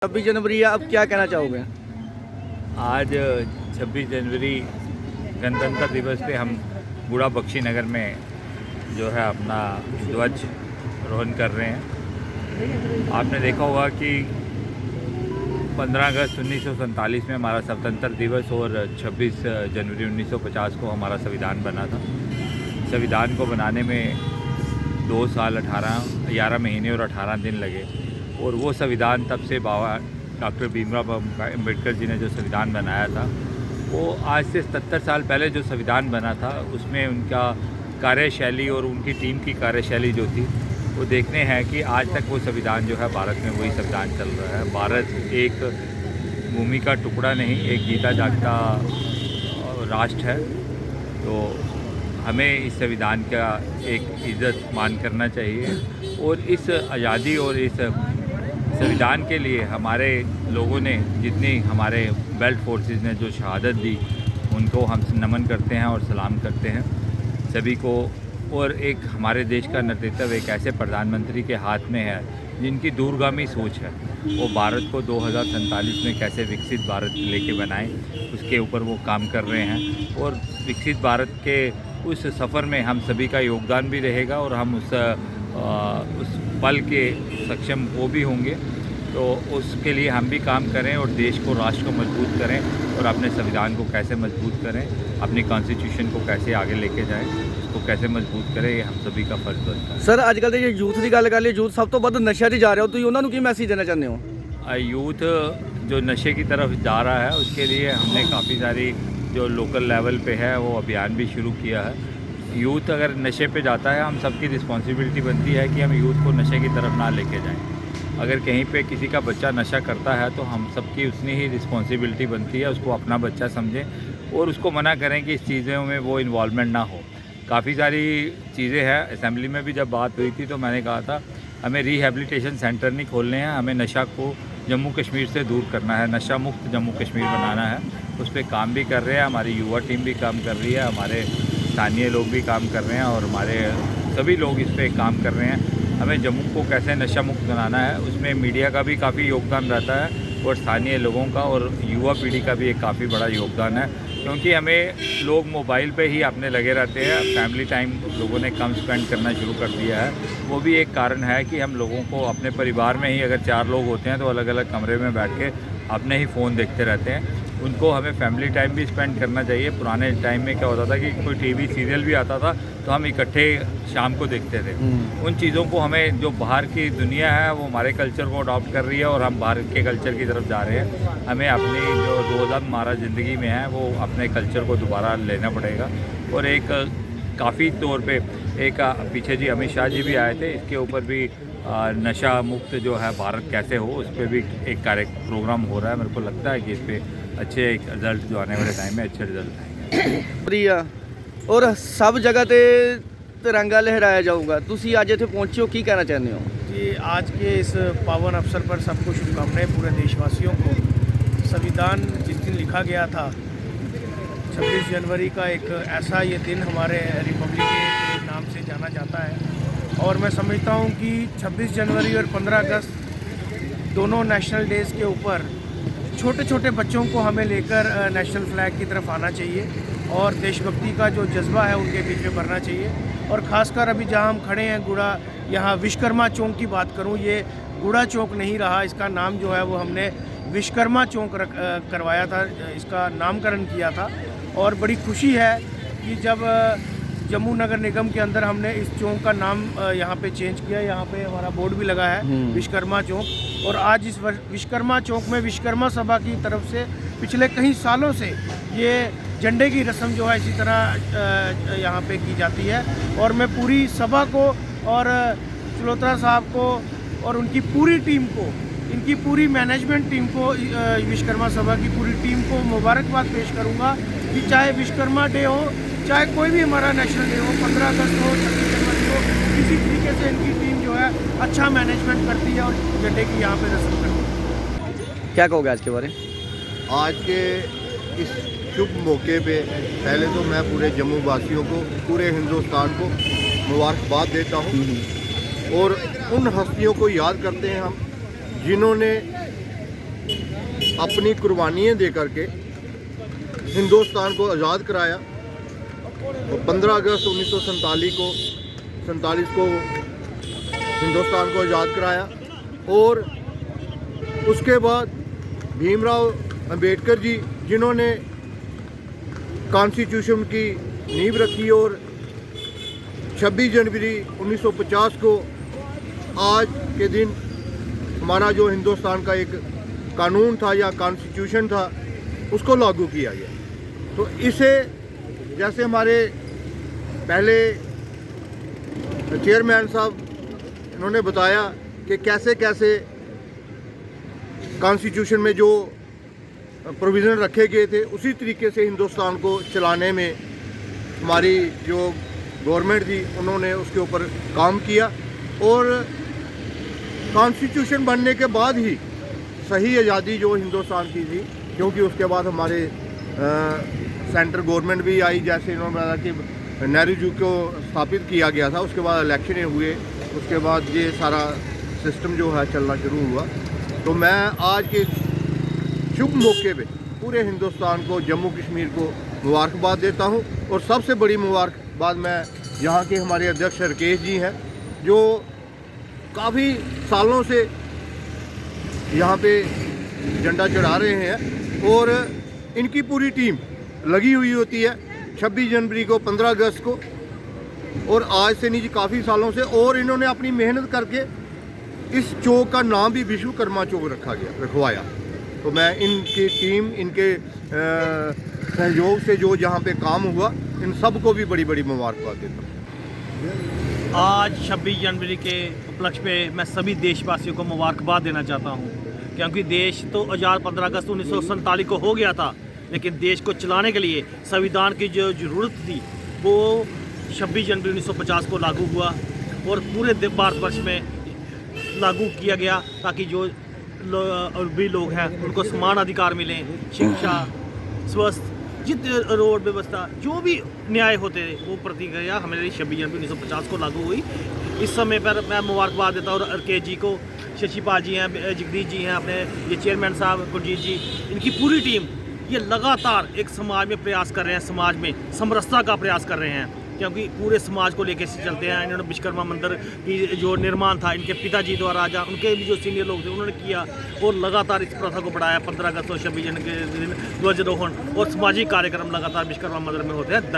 26 जनवरी है, अब क्या कहना चाहोगे? आज 26 जनवरी गणतंत्र दिवस पे हम बूढ़ा बख्शी नगर में जो है अपना ध्वज रोहण कर रहे हैं। आपने देखा होगा कि 15 अगस्त 1947 में हमारा स्वतंत्र दिवस और 26 जनवरी 1950 को हमारा संविधान बना था। संविधान को बनाने में 2 साल 11 महीने और 18 दिन लगे और वो संविधान तब से बाबा डॉक्टर भीमराव अम्बेडकर जी ने जो संविधान बनाया था, वो आज से 77 साल पहले जो संविधान बना था उसमें उनका कार्यशैली और उनकी टीम की कार्यशैली जो थी वो देखने हैं कि आज तक वो संविधान जो है भारत में वही संविधान चल रहा है। भारत एक भूमि का टुकड़ा नहीं, एक जीता जागता राष्ट्र है। तो हमें इस संविधान का एक इज़्ज़त मान करना चाहिए और इस आज़ादी और इस संविधान के लिए हमारे लोगों ने जितनी हमारे बेल्ट फोर्सेस ने जो शहादत दी उनको हम नमन करते हैं और सलाम करते हैं सभी को। और एक हमारे देश का नेतृत्व एक ऐसे प्रधानमंत्री के हाथ में है जिनकी दूरगामी सोच है। वो भारत को 2047 में कैसे विकसित भारत लेके बनाएं उसके ऊपर वो काम कर रहे हैं और विकसित भारत के उस सफ़र में हम सभी का योगदान भी रहेगा और हम उस पल के सक्षम वो भी होंगे। तो उसके लिए हम भी काम करें और देश को, राष्ट्र को मजबूत करें और अपने संविधान को कैसे मजबूत करें, अपनी कॉन्स्टिट्यूशन को कैसे आगे लेके जाएं, उसको कैसे मजबूत करें, ये हम सभी का फर्ज बनता है। सर आजकल तो यूथ की गल कर ली, यूथ सब तो ਵੱਧ ਨਸ਼ਿਆਂ 'ਚ ਜਾ ਰਿਹਾ, ਤੁਸੀਂ ਉਹਨਾਂ ਨੂੰ ਕੀ ਮੈਸੇਜ ਦੇਣਾ ਚਾਹੁੰਦੇ ਹੋ? यूथ जो नशे की तरफ जा रहा है उसके लिए हमने काफ़ी सारी जो लोकल लेवल पे है वो अभियान भी शुरू किया है। यूथ अगर नशे पे जाता है, हम सबकी रिस्पॉन्सिबिलिटी बनती है कि हम यूथ को नशे की तरफ ना लेके जाएं। अगर कहीं पे किसी का बच्चा नशा करता है तो हम सबकी उतनी ही रिस्पॉन्सिबिलिटी बनती है, उसको अपना बच्चा समझें और उसको मना करें कि इस चीज़ों में वो इन्वॉल्वमेंट ना हो। काफ़ी सारी चीज़ें हैं, असेंबली में भी जब बात हुई थी तो मैंने कहा था हमें रिहेबिलिटेशन सेंटर नहीं खोलने हैं, हमें नशा को जम्मू कश्मीर से दूर करना है, नशा मुक्त जम्मू कश्मीर बनाना है। उस पर काम भी कर रहे हैं, हमारी युवा टीम भी काम कर रही है, हमारे स्थानीय लोग भी काम कर रहे हैं और हमारे सभी लोग इस पर काम कर रहे हैं। हमें जम्मू को कैसे नशा मुक्त बनाना है, उसमें मीडिया का भी काफ़ी योगदान रहता है और स्थानीय लोगों का और युवा पीढ़ी का भी एक काफ़ी बड़ा योगदान है, क्योंकि हमें लोग मोबाइल पे ही अपने लगे रहते हैं। फैमिली टाइम लोगों ने कम स्पेंड करना शुरू कर दिया है। वो भी एक कारण है कि हम लोगों को अपने परिवार में ही अगर 4 लोग होते हैं तो अलग अलग कमरे में बैठ के अपने ही फ़ोन देखते रहते हैं। उनको हमें फैमिली टाइम भी स्पेंड करना चाहिए। पुराने टाइम में क्या होता था कि कोई टीवी सीरियल भी आता था तो हम इकट्ठे शाम को देखते थे। उन चीज़ों को हमें, जो बाहर की दुनिया है वो हमारे कल्चर को अडॉप्ट कर रही है और हम बाहर के कल्चर की तरफ जा रहे हैं। हमें अपनी जो रोज़मर्रा ज़िंदगी में है वो अपने कल्चर को दोबारा लेना पड़ेगा। और एक काफ़ी तौर पे एक पीछे जी अमित शाह जी भी आए थे, इसके ऊपर भी नशा मुक्त जो है भारत कैसे हो उस पर भी एक प्रोग्राम हो रहा है। मेरे को लगता है कि इस पर अच्छे एक रिजल्ट जो आने वाले टाइम में अच्छे रिजल्ट आएंगे। प्रिया और सब जगह ਤੇ तिरंगा लहराया जाऊगा, ਤੁਸੀਂ ਅੱਜ ਇੱਥੇ पहुंचे हो, ਕੀ कहना चाहते हो? कि आज के इस पावन अवसर पर सबको शुभकामनाएं पूरे देशवासियों को। संविधान जिस दिन लिखा गया था 26 जनवरी का, एक ऐसा ये दिन हमारे रिपब्लिक के नाम से जाना जाता है और मैं समझता हूँ कि 26 जनवरी और 15 अगस्त दोनों नेशनल डेज़ के ऊपर छोटे छोटे बच्चों को हमें लेकर नेशनल फ्लैग की तरफ आना चाहिए और देशभक्ति का जो जज्बा है उनके बीच में भरना चाहिए। और ख़ासकर अभी जहाँ हम खड़े हैं गुड़ा, यहाँ विश्वकर्मा चौक की बात करूँ, ये गुड़ा चौक नहीं रहा, इसका नाम जो है वो हमने विश्वकर्मा चौक करवाया था, इसका नामकरण किया था। और बड़ी खुशी है कि जब जम्मू नगर निगम के अंदर हमने इस चौक का नाम यहाँ पे चेंज किया, यहाँ पे हमारा बोर्ड भी लगा है विश्वकर्मा चौक। और आज इस विश्वकर्मा चौक में विश्वकर्मा सभा की तरफ से पिछले कई सालों से ये झंडे की रस्म जो है इसी तरह यहाँ पे की जाती है। और मैं पूरी सभा को और चलोत्रा साहब को और उनकी पूरी टीम को, इनकी पूरी मैनेजमेंट टीम को, विश्वकर्मा सभा की पूरी टीम को मुबारकबाद पेश करूँगा कि चाहे विश्वकर्मा डे हो, चाहे कोई भी हमारा नेशनल डे हो, 15 अगस्त हो, 26 जनवरी हो, किसी तरीके से इनकी टीम जो है अच्छा मैनेजमेंट करती है और झंडे की यहाँ पे रस्म करती है। क्या कहोगे आज के बारे में? आज के इस शुभ मौके पे पहले तो मैं पूरे जम्मू वासियों को, पूरे हिंदुस्तान को मुबारकबाद देता हूँ और उन हस्तियों को याद करते हैं हम जिन्होंने अपनी कुर्बानियाँ दे करके हिंदुस्तान को आज़ाद कराया। और 15 अगस्त 1947 को हिंदुस्तान को आज़ाद कराया। और उसके बाद भीमराव अंबेडकर जी, जिन्होंने कॉन्स्टिट्यूशन की नींव रखी, और 26 जनवरी 1950 को आज के दिन हमारा जो हिंदुस्तान का एक कानून था या कॉन्स्टिट्यूशन था, उसको लागू किया गया। तो इसे, जैसे हमारे पहले चेयरमैन साहब इन्होंने बताया कि कैसे कैसे कॉन्स्टिट्यूशन में जो प्रोविज़न रखे गए थे, उसी तरीके से हिंदुस्तान को चलाने में हमारी जो गवर्नमेंट थी, उन्होंने उसके ऊपर काम किया। और कॉन्स्टिट्यूशन बनने के बाद ही सही आज़ादी जो हिंदुस्तान की थी, क्योंकि उसके बाद हमारे सेंट्रल गवर्नमेंट भी आई, जैसे इन्होंने बताया कि नेहरू जी को स्थापित किया गया था, उसके बाद इलेक्शन हुए, उसके बाद ये सारा सिस्टम जो है चलना शुरू हुआ। तो मैं आज के शुभ मौके पे पूरे हिंदुस्तान को, जम्मू कश्मीर को मुबारकबाद देता हूँ। और सबसे बड़ी मुबारकबाद मैं यहाँ के हमारे अध्यक्ष राकेश जी हैं, जो काफ़ी सालों से यहाँ पे झंडा चढ़ा रहे हैं, और इनकी पूरी टीम लगी हुई होती है 26 जनवरी को, 15 अगस्त को, और आज से नहीं जी, काफ़ी सालों से। और इन्होंने अपनी मेहनत करके इस चौक का नाम भी विश्वकर्मा चौक रखवाया। तो मैं इनकी टीम, इनके सहयोग से जो जहाँ पे काम हुआ, इन सब को भी बड़ी बड़ी मुबारकबाद देता हूँ। आज 26 जनवरी के उपलक्ष्य पे मैं सभी देशवासियों को मुबारकबाद देना चाहता हूँ, क्योंकि देश तो आज़ाद 15 अगस्त 1947 को हो गया था, लेकिन देश को चलाने के लिए संविधान की जो ज़रूरत थी वो 26 जनवरी 1950 को लागू हुआ, और पूरे भारतवर्ष में लागू किया गया, ताकि जो भी लोग हैं उनको समान अधिकार मिलें, शिक्षा, स्वास्थ्य, जितने रोड व्यवस्था, जो भी न्याय होते वो प्रतिक्रिया हमारी 26 जनवरी 1950 को लागू हुई। इस समय पर मैं मुबारकबाद देता हूँ राकेश जी को, शशिपाल जी हैं, जगदीश जी हैं, अपने ये चेयरमैन साहब गुरजीत जी, इनकी पूरी टीम ये लगातार एक समाज में प्रयास कर रहे हैं, समाज में समरसता का प्रयास कर रहे हैं, क्योंकि पूरे समाज को लेकर से चलते हैं। इन्होंने विश्वकर्मा मंदिर की जो निर्माण था, इनके पिताजी द्वारा, जहाँ उनके भी जो सीनियर लोग थे उन्होंने किया, और लगातार इस प्रथा को बढ़ाया। 15 अगस्त और 26 जनवरी के दिन ध्वजारोहण और सामाजिक कार्यक्रम लगातार विश्वकर्मा मंदिर में होते हैं।